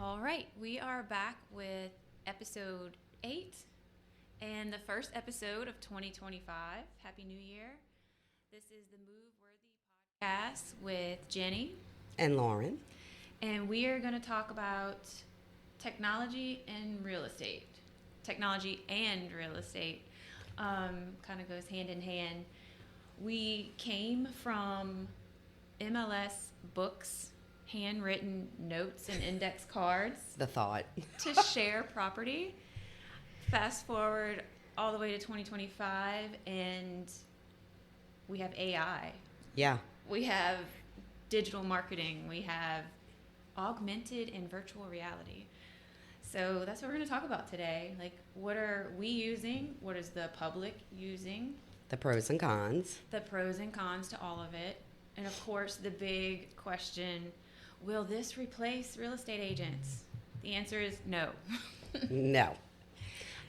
All right, we are back with episode 8 and the first episode of 2025. Happy New Year. This is the Move Worthy podcast with Jenny and Lauren. And we are going to talk about technology and real estate. Technology and real estate kind of goes hand in hand. We came from MLS books, handwritten notes and index cards. The thought. To share property. Fast forward all the way to 2025 and we have AI. Yeah. We have digital marketing. We have augmented and virtual reality. So that's what we're going to talk about today. Like, what are we using? What is the public using? The pros and cons. The pros and cons to all of it. And of course, the big question, will this replace real estate agents? The answer is no. No.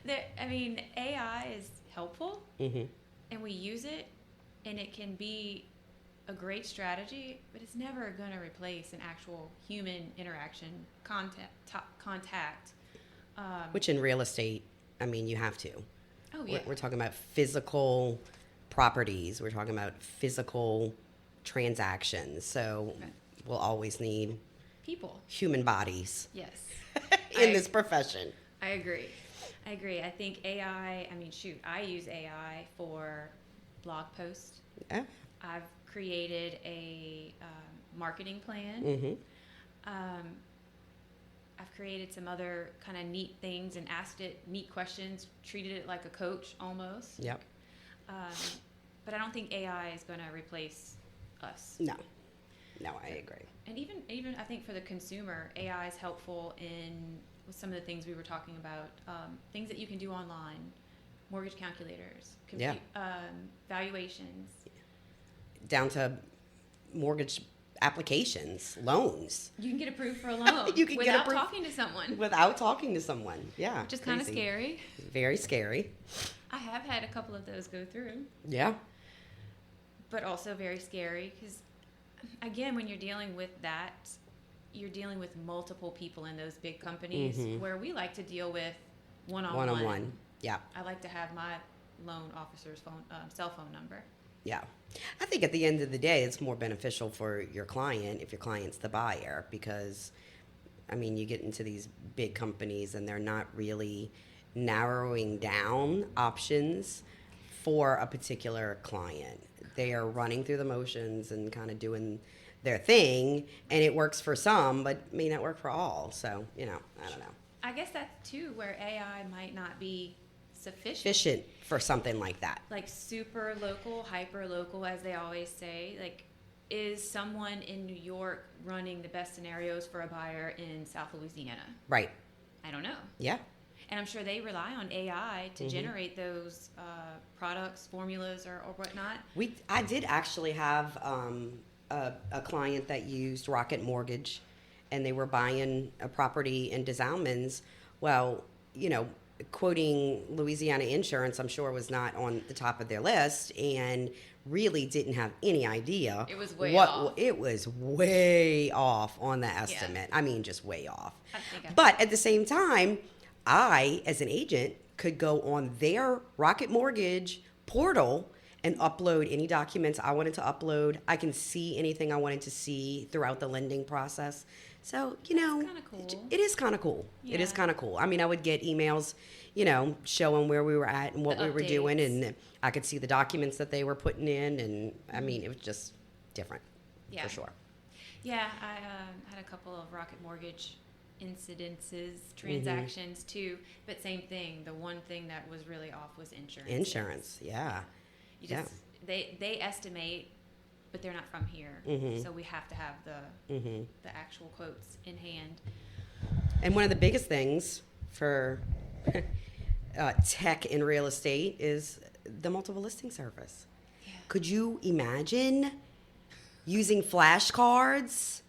AI is helpful, and we use it, and it can be a great strategy, but it's never going to replace an actual human interaction, contact. Which in real estate, you have to. Oh, yeah. We're talking about physical properties. We're talking about physical transactions. So we'll always need people, human bodies. Yes. in this profession. I agree. I think AI, I use AI for blog posts. Yeah. I've created a marketing plan. I've created some other kind of neat things and asked it neat questions, treated it like a coach almost. Yep. But I don't think AI is going to replace us. No, I agree. And even I think for the consumer, AI is helpful with some of the things we were talking about, things that you can do online, mortgage calculators, valuations. Down to mortgage applications, loans. You can get approved for a loan without talking to someone. Without talking to someone, yeah. Which is kind of scary. Very scary. I have had a couple of those go through. Yeah. But also very scary because, again, when you're dealing with that, you're dealing with multiple people in those big companies where we like to deal with one-on-one. One-on-one, yeah. I like to have my loan officer's cell phone number. Yeah. I think at the end of the day, it's more beneficial for your client if your client's the buyer because, you get into these big companies and they're not really narrowing down options for a particular client. They are running through the motions and kind of doing their thing, and it works for some, but may not work for all. So, I don't know. I guess that's, too, where AI might not be sufficient for something like that. Like super local, hyper local, as they always say. Like, is someone in New York running the best scenarios for a buyer in South Louisiana? Right. I don't know. Yeah. And I'm sure they rely on AI to generate those products, formulas, or whatnot. I did actually have a client that used Rocket Mortgage, and they were buying a property in Des Allemands. Well, quoting Louisiana insurance, I'm sure was not on the top of their list, and really didn't have any idea. It was way off. It was way off on the estimate. Yeah. Just way off. But at the same time, I, as an agent, could go on their Rocket Mortgage portal and upload any documents I wanted to upload. I can see anything I wanted to see throughout the lending process. So, That's kind of cool. It is kind of cool. Yeah. It is kind of cool. I would get emails, showing where we were at and what we were doing, and I could see the documents that they were putting in, and it was just different, for sure. Yeah, I had a couple of Rocket Mortgage transactions too, but same thing. The one thing that was really off was insurance. Yeah. They estimate, but they're not from here, so we have to have the actual quotes in hand. And one of the biggest things for tech in real estate is the multiple listing service. Yeah. Could you imagine using flashcards?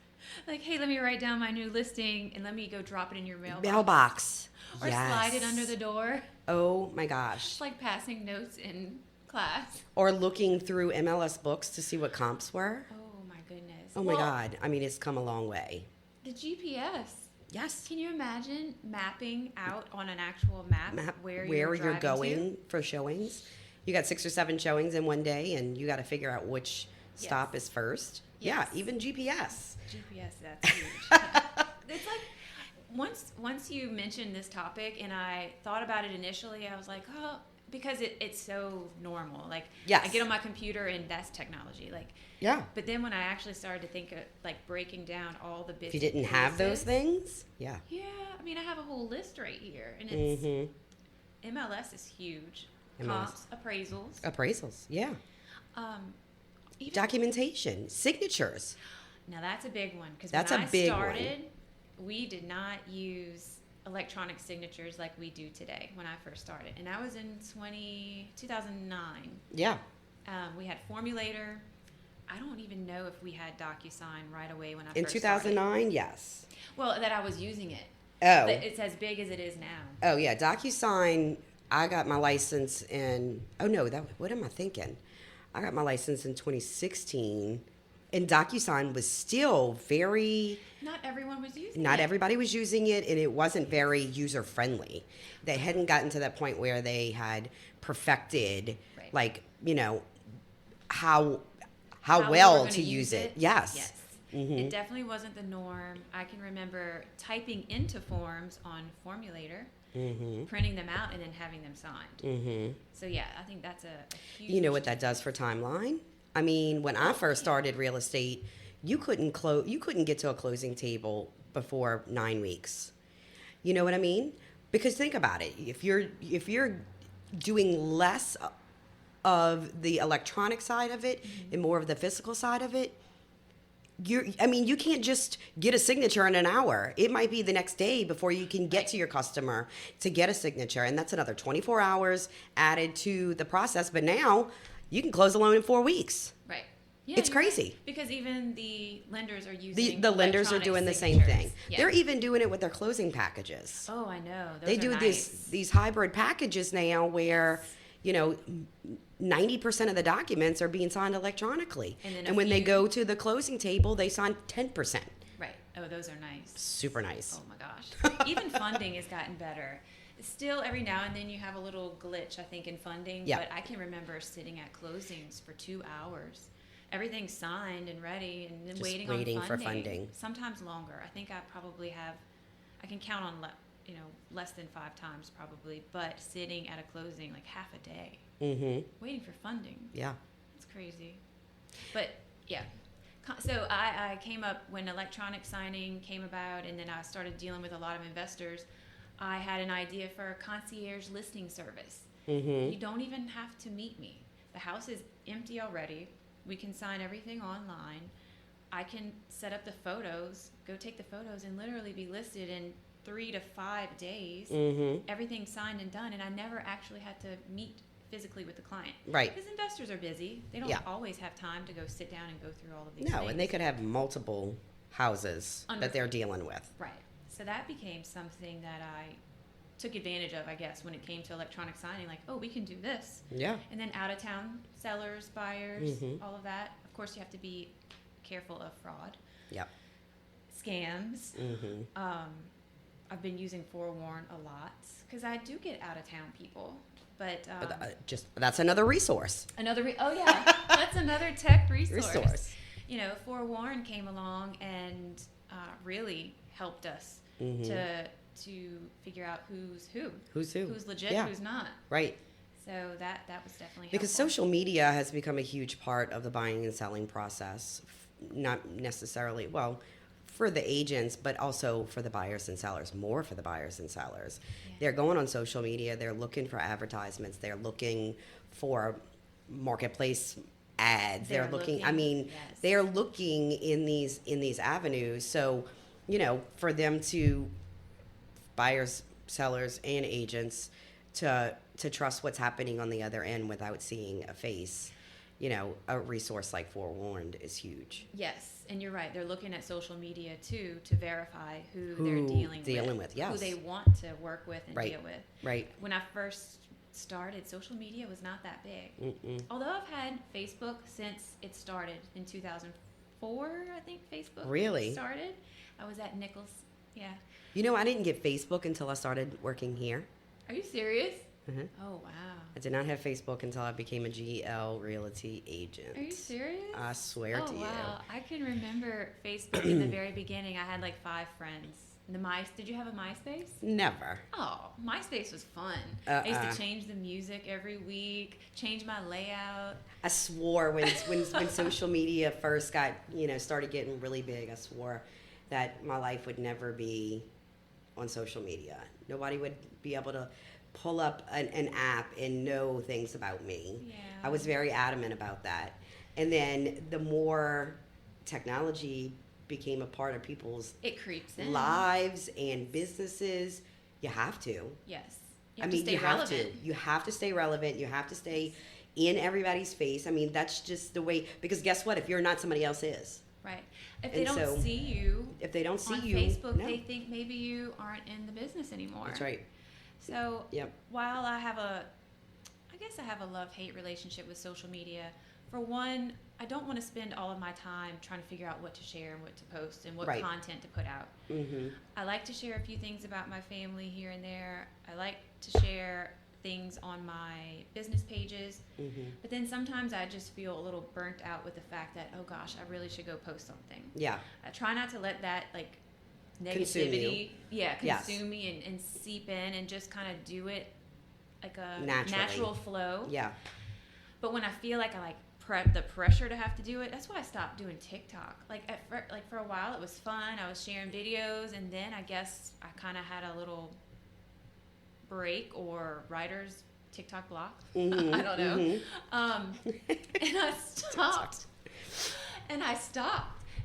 Like, hey, let me write down my new listing and let me go drop it in your Mailbox. Or slide it under the door. Oh my gosh. It's like passing notes in class. Or looking through MLS books to see what comps were. Oh my goodness. Oh my God. It's come a long way. The GPS. Yes. Can you imagine mapping out on an actual map, where you're driving going to? for showings. You got 6 or 7 showings in one day, and you got to figure out which stop is first. Yes. Yeah, even GPS. GPS, that's huge. Yeah. It's like once you mentioned this topic, and I thought about it initially, I was like, oh, because it's so normal. Like, yes. I get on my computer and that's technology. Like, yeah. But then when I actually started to think of like breaking down all the bits, if you didn't have those things, yeah. Yeah, I mean, I have a whole list right here, and it's MLS is huge. Comps, appraisals, yeah. Even documentation, signatures. Now that's a big one, because that's when a big started, one. We did not use electronic signatures like we do today when I first started, and that was in 2009. Yeah. We had Formulator. I don't even know if we had DocuSign right away when I in first 2009. Started. Yes. Well, that I was using it. Oh. But it's as big as it is now. Oh yeah, DocuSign. I got my license in. Oh no, what am I thinking? I got my license in 2016, and DocuSign was still very. Not everyone was using it. Not everybody was using it, and it wasn't very user friendly. They hadn't gotten to that point where they had perfected, right. like, how well to use it. Yes. Yes. Mm-hmm. It definitely wasn't the norm. I can remember typing into forms on Formulator, printing them out, and then having them signed. Mm-hmm. So yeah, I think that's a huge. You know what that does for timeline? I mean, when I first started real estate, you couldn't get to a closing table before 9 weeks. You know what I mean? Because think about it. If you're doing less of the electronic side of it and more of the physical side of it, you can't just get a signature in an hour. It might be the next day before you can get to your customer to get a signature, and that's another 24 hours added to the process. But now you can close a loan in 4 weeks. Right. Yeah, it's crazy. Right. Because even the lenders are using the lenders are doing the same thing. Yeah. They're even doing it with their closing packages. Oh, I know. They do nice. these hybrid packages now where 90% of the documents are being signed electronically. And when they go to the closing table, they sign 10%. Right. Oh, those are nice. Super nice. Oh, my gosh. Even funding has gotten better. Still, every now and then you have a little glitch, I think, in funding. Yeah. But I can remember sitting at closings for 2 hours. Everything's signed and ready, and then just waiting for funding. Sometimes longer. I think I can count on less than 5 times probably, but sitting at a closing like half a day, waiting for funding. Yeah, it's crazy. But yeah, so I came up when electronic signing came about, and then I started dealing with a lot of investors. I had an idea for a concierge listing service. You don't even have to meet me. The house is empty already. We can sign everything online. I can set up the photos, go take the photos, and literally be listed in 3 to 5 days. Everything's signed and done, and I never actually had to meet physically with the client. Right. Because investors are busy. They don't always have time to go sit down and go through all of these things. No, and they could have multiple houses that they're dealing with. Right. So that became something that I took advantage of, I guess, when it came to electronic signing. Like, oh, we can do this. Yeah. And then out-of-town sellers, buyers, all of that. Of course, you have to be careful of fraud. Yep. Scams. I've been using Forewarn a lot because I do get out-of-town people. But that's another resource. That's another tech resource. Forewarn came along and really helped us to figure out who's legit, who's not. Right. So that was definitely because helpful. social media has become a huge part of the buying and selling process. Not necessarily, for the agents, but also for the buyers and sellers, more for the buyers and sellers. Yeah. They're going on social media. They're looking for advertisements. They're looking for marketplace ads. They're looking in these avenues. So, for them to, buyers, sellers, and agents to trust what's happening on the other end without seeing a face. A resource like Forewarned is huge. Yes, and you're right. They're looking at social media, too, to verify who they're dealing with. Yes. Who they want to work with and deal with. Right. When I first started, social media was not that big. Although I've had Facebook since it started in 2004, I think Facebook really started. I was at Nichols Yeah. You know, I didn't get Facebook until I started working here. Are you serious? Mm-hmm. Oh, wow. I did not have Facebook until I became a GL Realty agent. Are you serious? I swear to you. Wow. I can remember Facebook in the very beginning. I had like 5 friends. Did you have a MySpace? Never. Oh, MySpace was fun. I used to change the music every week, change my layout. I swore when social media first got, started getting really big, I swore that my life would never be on social media. Nobody would be able to pull up an app and know things about me. Yeah. I was very adamant about that. And then the more technology became a part of people's it creeps in. lives and businesses, you have to. Yes. You have to. You have to stay relevant. You have to stay in everybody's face. I mean, that's just the way, because guess what? If you're not, somebody else is. Right. If they don't see you on Facebook, no. they think maybe you aren't in the business anymore. That's right. So yep. While I have a love-hate relationship with social media, for one, I don't want to spend all of my time trying to figure out what to share and what to post and what right. content to put out. Mm-hmm. I like to share a few things about my family here and there. I like to share things on my business pages. Mm-hmm. But then sometimes I just feel a little burnt out with the fact that, oh gosh, I really should go post something. Yeah. I try not to let that Consume negativity yes. me and seep in and just kind of do it like a naturally. natural flow. Yeah. But when I feel like I the pressure to have to do it, that's why I stopped doing TikTok. For a while it was fun. I was sharing videos, and then I guess I kind of had a little break or writer's TikTok block. Mm-hmm. I don't know. Mm-hmm. And I stopped.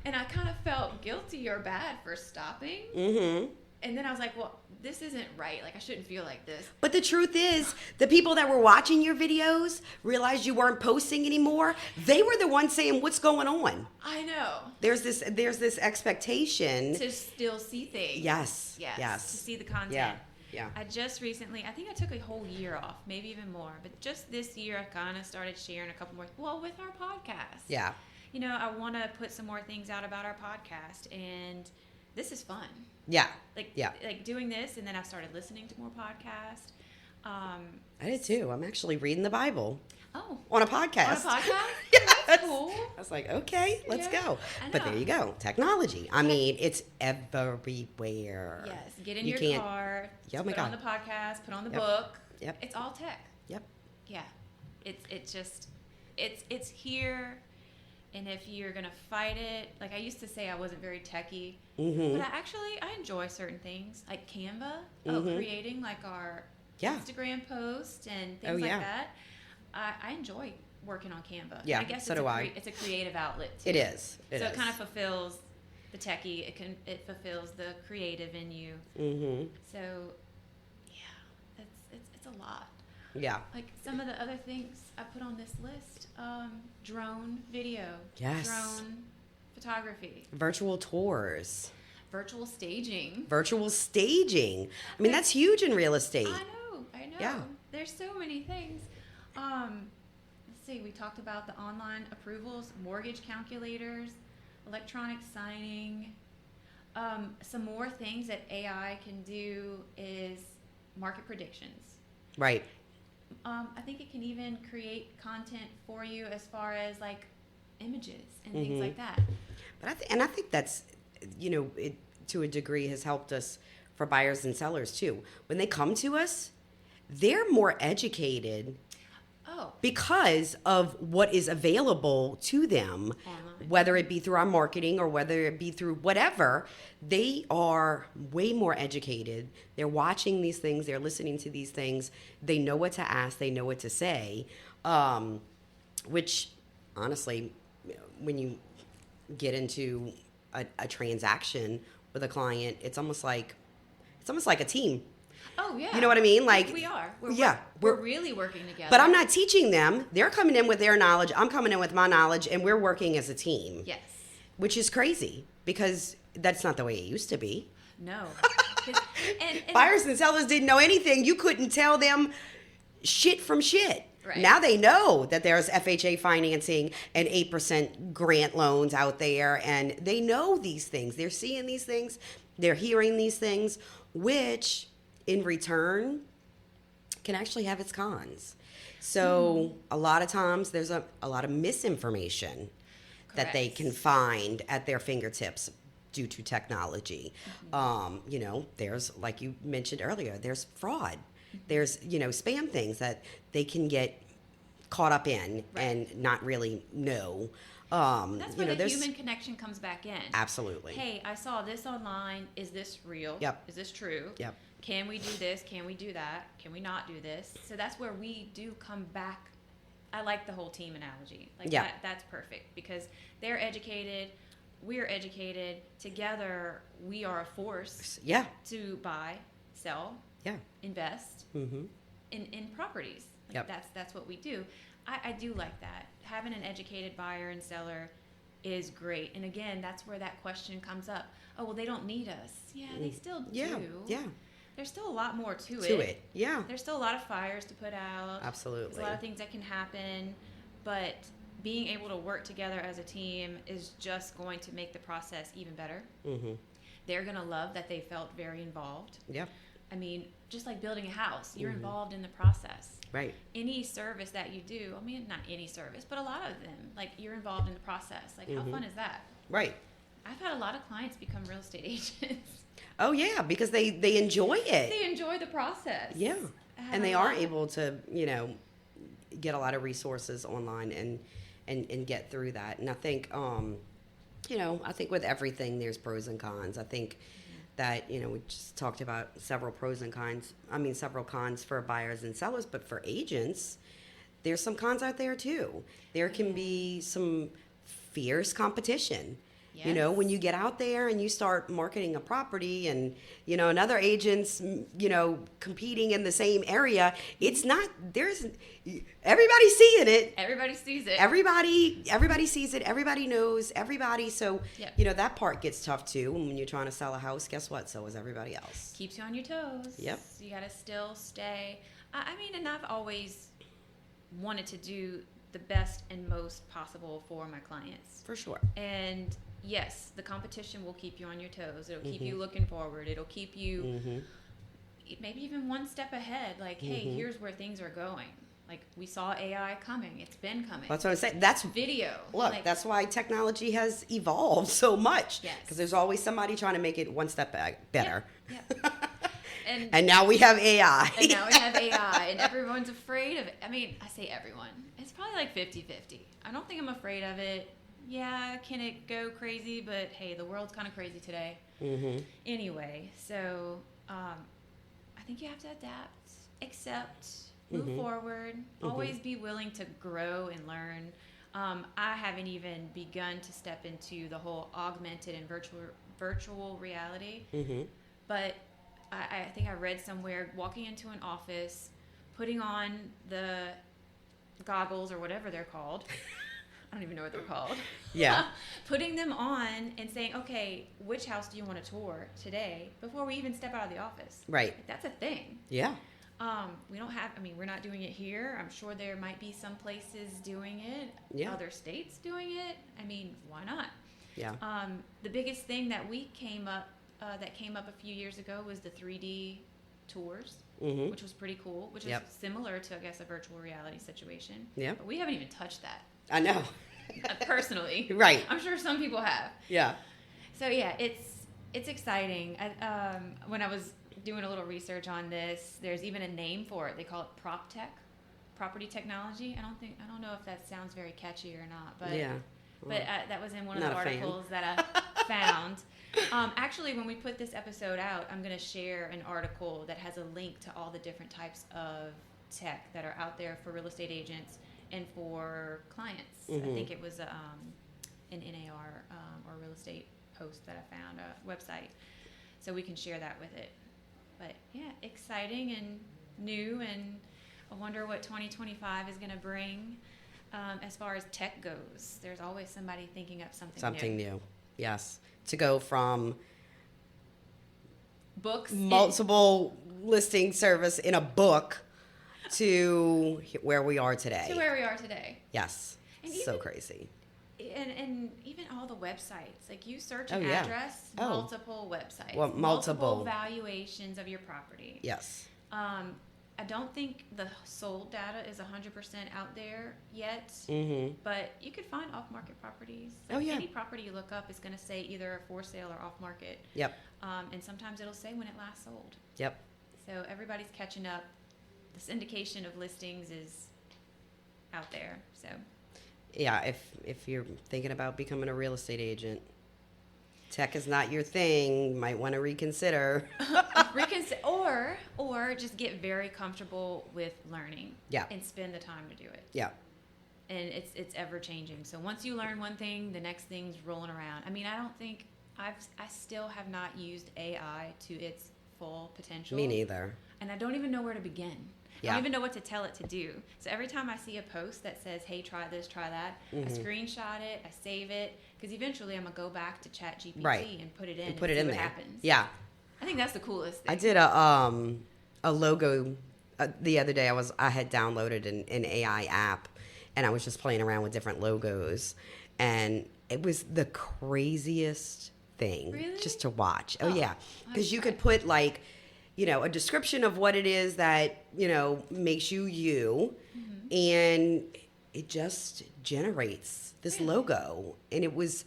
And I kind of felt guilty or bad for stopping. Mm-hmm. And then I was like, well, this isn't right. Like, I shouldn't feel like this. But the truth is, the people that were watching your videos realized you weren't posting anymore. They were the ones saying, what's going on? I know. There's this expectation. To still see things. Yes. To see the content. Yeah. I just recently, I think I took a whole year off, maybe even more. But just this year, I kind of started sharing a couple more, with our podcast. Yeah. I want to put some more things out about our podcast, and this is fun. Yeah. Like doing this, and then I've started listening to more podcasts. I did too. I'm actually reading the Bible. Oh. On a podcast. Yes. That's cool. I was like, okay, let's go. I But there you go. Technology. I mean, it's everywhere. Yes. Get in your car. Oh my put God. on the podcast. Put on the book. Yep. It's all tech. Yep. Yeah. It's here. And if you're going to fight it, like I used to say I wasn't very techie, mm-hmm. but I enjoy certain things like Canva, mm-hmm. Creating like our Instagram post and things like that. I enjoy working on Canva. Yeah, I guess so do I. It's a creative outlet too. It is. It kind of fulfills the techie. It fulfills the creative in you. Mm-hmm. So, yeah, it's a lot. Yeah. Like some of the other things I put on this list, drone video, yes. drone photography, virtual tours, virtual staging. I mean, that's huge in real estate. I know. Yeah. There's so many things. Let's see, we talked about the online approvals, mortgage calculators, electronic signing. Some more things that AI can do is market predictions. Right. I think it can even create content for you as far as like images and mm-hmm. things like that. But I think that's, it to a degree has helped us for buyers and sellers too. When they come to us, they're more educated because of what is available to them, online. Whether it be through our marketing or whether it be through whatever. They are way more educated. They're watching these things. They're listening to these things. They know what to ask. They know what to say, which honestly, when you get into a transaction with a client, it's almost like a team. Oh, yeah. You know what I mean? Like we are. We're really working together. But I'm not teaching them. They're coming in with their knowledge. I'm coming in with my knowledge, and we're working as a team. Yes. Which is crazy because that's not the way it used to be. No. and buyers and sellers didn't know anything. You couldn't tell them shit from shit. Right. Now they know that there's FHA financing and 8% grant loans out there, and they know these things. They're seeing these things, They're hearing these things, which in return can actually have its cons. So a lot of times there's a lot of misinformation that they can find at their fingertips due to technology. There's, like you mentioned earlier, there's fraud. There's, spam things that they can get caught up in and not really know. That's where the human connection comes back in. Absolutely. Hey, I saw this online. Is this real? Yep. Is this true? Yep. Can we do this? Can we do that? Can we not do this? So that's where we do come back. I like the whole team analogy. That's perfect because they're educated. We're educated. Together, we are a force to buy, sell, invest in properties. That's what we do. I do like that. Having an educated buyer and seller is great. And again, that's where that question comes up. Oh, well, they don't need us. Yeah, they still do. Yeah. There's still a lot more to it. Yeah. There's still a lot of fires to put out. Absolutely. There's a lot of things that can happen. But being able to work together as a team is just going to make the process even better. Mm-hmm. They're going to love that they felt very involved. Yep. I mean, just like building a house, you're involved in the process. Right. Any service that you do, I mean, not any service, but a lot of them, like you're involved in the process. Like, how fun is that? Right. I've had a lot of clients become real estate agents. Oh, yeah, because they enjoy it. They enjoy the process. Yeah. And they are able to, get a lot of resources online and get through that. And I think, I think with everything, there's pros and cons. I think that, we just talked about several cons for buyers and sellers, but for agents, there's some cons out there too. There can be some fierce competition. Yes. When you get out there and you start marketing a property and, another agent's, competing in the same area, everybody's seeing it. Everybody sees it. Everybody sees it. Everybody knows everybody. So, that part gets tough too. And when you're trying to sell a house, guess what? So is everybody else. Keeps you on your toes. Yep. You got to still stay. And I've always wanted to do the best and most possible for my clients. For sure. And yes, the competition will keep you on your toes. It'll keep you looking forward. It'll keep you maybe even one step ahead. Like, hey, here's where things are going. Like, we saw AI coming. It's been coming. That's what I'm saying. That's video. Look, that's why technology has evolved so much. Yes. Because there's always somebody trying to make it one step better. Yep. And now we have AI. And everyone's afraid of it. I mean, I say everyone. It's probably like 50-50. I don't think I'm afraid of it. Yeah, can it go crazy? But hey, the world's kind of crazy today. Anyway, so I think you have to adapt, accept, move forward, always be willing to grow and learn. I haven't even begun to step into the whole augmented and virtual reality. But I think I read somewhere, walking into an office, putting on the goggles or whatever they're called. I don't even know what they're called. Yeah. Putting them on and saying, okay, which house do you want to tour today before we even step out of the office? Right. Like, that's a thing. Yeah. We're not doing it here. I'm sure there might be some places doing it, other states doing it. I mean, why not? Yeah. The biggest thing that came up a few years ago was the 3D tours, which was pretty cool, which is similar to, I guess, a virtual reality situation. Yeah. But we haven't even touched that. I know. Personally. Right. I'm sure some people have. Yeah. So, yeah, it's exciting. When I was doing a little research on this, there's even a name for it. They call it PropTech, property technology. I don't know if that sounds very catchy or not, but yeah. But that was in one of the articles that I found. Actually, when we put this episode out, I'm going to share an article that has a link to all the different types of tech that are out there for real estate agents and for clients. I think it was an NAR or real estate post that I found, a website. So we can share that with it. But yeah, exciting and new, and I wonder what 2025 is going to bring as far as tech goes. There's always somebody thinking up something new. Yes. To go from books, multiple listing service in a book to where we are today. Yes. And so crazy. and even all the websites. Like you search Oh, an yeah. address, Oh. multiple websites, Well, multiple. valuations of your property. Yes. I don't think the sold data is 100% out there yet, Mm-hmm. but you could find off-market properties. Oh, yeah. Any property you look up is going to say either for sale or off-market. Yep. And sometimes it'll say when it last sold. Yep. So everybody's catching up. The syndication of listings is out there. So Yeah, if you're thinking about becoming a real estate agent, tech is not your thing, might want to reconsider. or just get very comfortable with learning. Yeah. And spend the time to do it. Yeah. And it's ever changing. So once you learn one thing, the next thing's rolling around. I mean, I don't think I still have not used AI to its full potential. Me neither. And I don't even know where to begin. I Yeah. don't even know what to tell it to do. So every time I see a post that says, hey, try this, try that, I screenshot it, I save it, because eventually I'm going to go back to ChatGPT Right. and put it in And put and it see in what there. happens. Yeah. I think that's the coolest thing. I did a logo the other day. I had downloaded an AI app, and I was just playing around with different logos, and it was the craziest thing Really? just to watch. Oh Oh, yeah, because you okay. could put like, a description of what it is that makes you you, and it just generates this Really? logo, and it was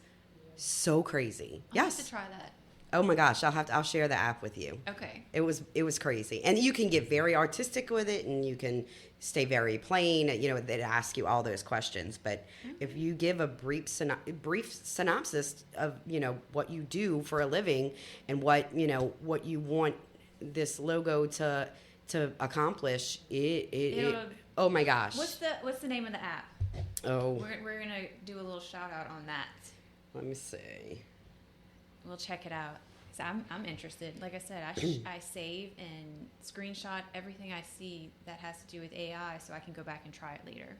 so crazy. I'll Yes. have to try that. Oh my gosh, I'll share the app with you. Okay. It was crazy, and you can get very artistic with it, and you can stay very plain. They ask you all those questions, but if you give a brief synopsis of what you do for a living and what you want this logo to accomplish, it oh my gosh. What's the name of the app? Oh, We're gonna do a little shout out on that. let me see. We'll check it out. So I'm interested. Like I said, I save and screenshot everything I see that has to do with AI, so I can go back and try it later.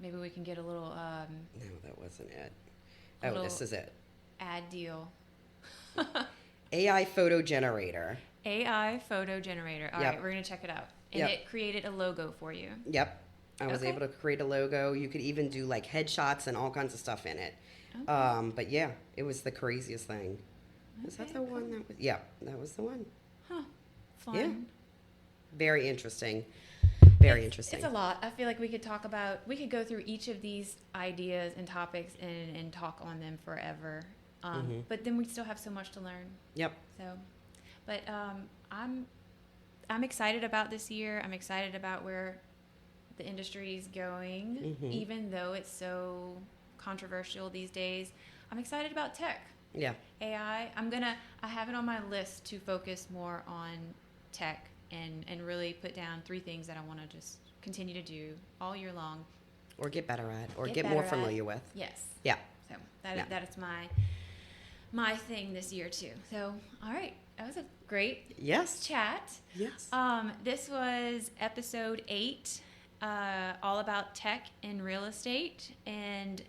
Maybe we can get a little No, that wasn't it. A Oh, little- this is it. ad deal. AI photo generator. AI photo generator. All Yep. right, we're gonna check it out. And Yep. it created a logo for you. Yep. I was Okay. able to create a logo. You could even do like headshots and all kinds of stuff in it. Okay. But yeah, it was the craziest thing. Is that Okay, the one that was? Yeah, that was the one. Huh. Fun. Yeah. Very interesting. Very interesting. It's a lot. I feel like we could go through each of these ideas and topics and talk on them forever. But then we still have so much to learn. Yep. So, but I'm excited about this year. I'm excited about where the industry is going, even though it's so controversial these days. I'm excited about tech. Yeah. AI. I have it on my list to focus more on tech and really put down 3 things that I want to just continue to do all year long. Or get better at, or Get get more better at. familiar with. Yes. Yeah. So Yeah. that is my thing this year too. So all right, that was a great Yes. chat. Yes. This was episode 8, all about tech and real estate, and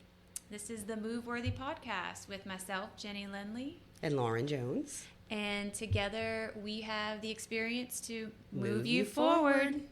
this is the Move Worthy podcast with myself, Jenny Lendley, And Lauren Jones. and together we have the experience to move you forward.